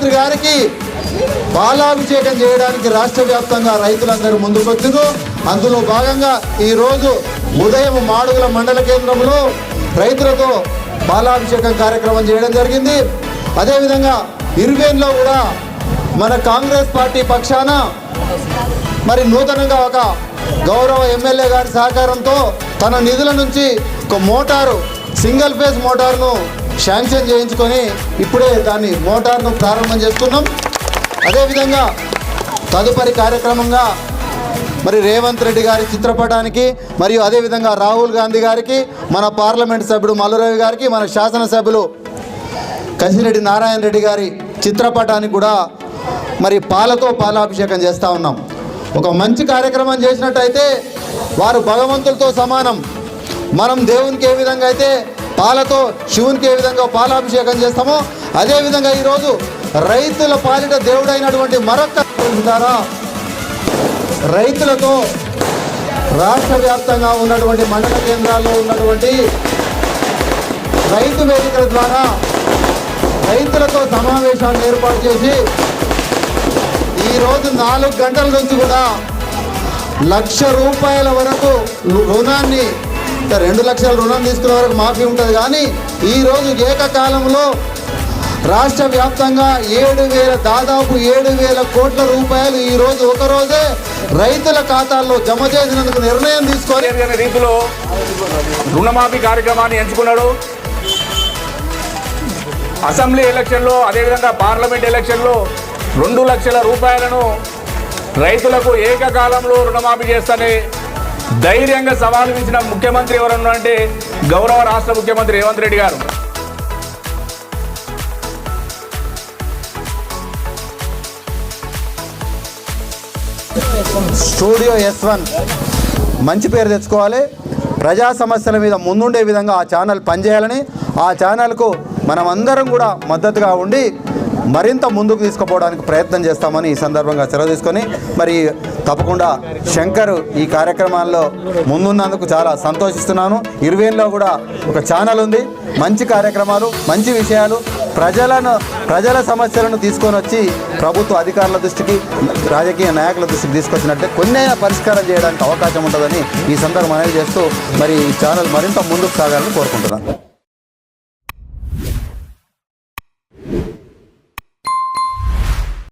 ముఖ్యమంత్రి గారికి పాలాభిషేకం చేయడానికి రాష్ట్ర వ్యాప్తంగా రైతులందరూ ముందుకొచ్చారు. అందులో భాగంగా ఈరోజు ఉదయం మాడుగుల మండల కేంద్రంలో రైతులతో పాలాభిషేకం కార్యక్రమం చేయడం జరిగింది. అదేవిధంగా ఇర్వేన్లో కూడా మన కాంగ్రెస్ పార్టీ పక్షాన మరి నూతనంగా ఒక గౌరవ ఎమ్మెల్యే గారి సహకారంతో తన నిధుల నుంచి ఒక మోటారు సింగిల్ ఫేజ్ మోటార్ను శాంక్షన్ చేయించుకొని ఇప్పుడే దాన్ని మోటార్ను ప్రారంభం చేస్తున్నాం. అదేవిధంగా తదుపరి కార్యక్రమంగా మరి రేవంత్ రెడ్డి గారి చిత్రపటానికి మరియు అదేవిధంగా రాహుల్ గాంధీ గారికి, మన పార్లమెంట్ సభ్యుడు మల్లురవి గారికి, మన శాసనసభ్యులు కసిరెడ్డి నారాయణ రెడ్డి గారి చిత్రపటానికి కూడా మరి పాలతో పాలాభిషేకం చేస్తూ ఉన్నాం. ఒక మంచి కార్యక్రమం చేసినట్టయితే వారు భగవంతులతో సమానం. మనం దేవునికి ఏ విధంగా అయితే పాలతో శివునికి ఏ విధంగా పాలాభిషేకం చేస్తామో అదేవిధంగా ఈరోజు రైతుల పాలిట దేవుడైనటువంటి మరొక ద్వారా రైతులతో రాష్ట్ర వ్యాప్తంగా ఉన్నటువంటి మండల కేంద్రాల్లో ఉన్నటువంటి రైతు వేదికల ద్వారా రైతులతో సమావేశాలను ఏర్పాటు చేసి ఈరోజు 4 గంటల నుంచి కూడా ₹1,00,000 వరకు రుణాన్ని, 2 లక్షల రుణం తీసుకునే వరకు మాఫీ ఉంటుంది. కానీ ఈరోజు ఏకకాలంలో రాష్ట్ర వ్యాప్తంగా దాదాపు 7,000 కోట్ల రూపాయలు ఈరోజు ఒకరోజే రైతుల ఖాతాల్లో జమ చేసినందుకు నిర్ణయం తీసుకొని రీతిలో రుణమాఫీ కార్యక్రమాన్ని ఎంచుకున్నాడు. అసెంబ్లీ ఎలక్షన్లో అదేవిధంగా పార్లమెంట్ ఎలక్షన్లో 2 లక్షల రూపాయలను రైతులకు ఏకకాలంలో రుణమాఫీ చేస్తేనే ధైర్యంగా సవాలు ఇచ్చిన ముఖ్యమంత్రి ఎవరన్నా అంటే గౌరవ రాష్ట్ర ముఖ్యమంత్రి రేవంత్ రెడ్డి గారు. స్టూడియో S1 మంచి పేరు తెచ్చుకోవాలి. ప్రజా సమస్యల మీద ముందుండే విధంగా ఆ ఛానల్ పనిచేయాలని, ఆ ఛానల్కు మనం అందరం కూడా మద్దతుగా ఉండి మరింత ముందుకు తీసుకుపోవడానికి ప్రయత్నం చేస్తామని ఈ సందర్భంగా సెలవు తీసుకొని మరి తప్పకుండా శంకర్ ఈ కార్యక్రమాల్లో ముందున్నందుకు చాలా సంతోషిస్తున్నాను. ఇర్వేన్లో కూడా ఒక ఛానల్ ఉంది. మంచి కార్యక్రమాలు, మంచి విషయాలు, ప్రజల సమస్యలను తీసుకొని వచ్చి ప్రభుత్వ అధికారుల దృష్టికి, రాజకీయ నాయకుల దృష్టికి తీసుకొచ్చినట్టే కొన్నైనా పరిష్కారం చేయడానికి అవకాశం ఉంటుందని ఈ సందర్భం అనేది చేస్తూ మరి ఈ ఛానల్ మరింత ముందుకు సాగాలని కోరుకుంటున్నాను.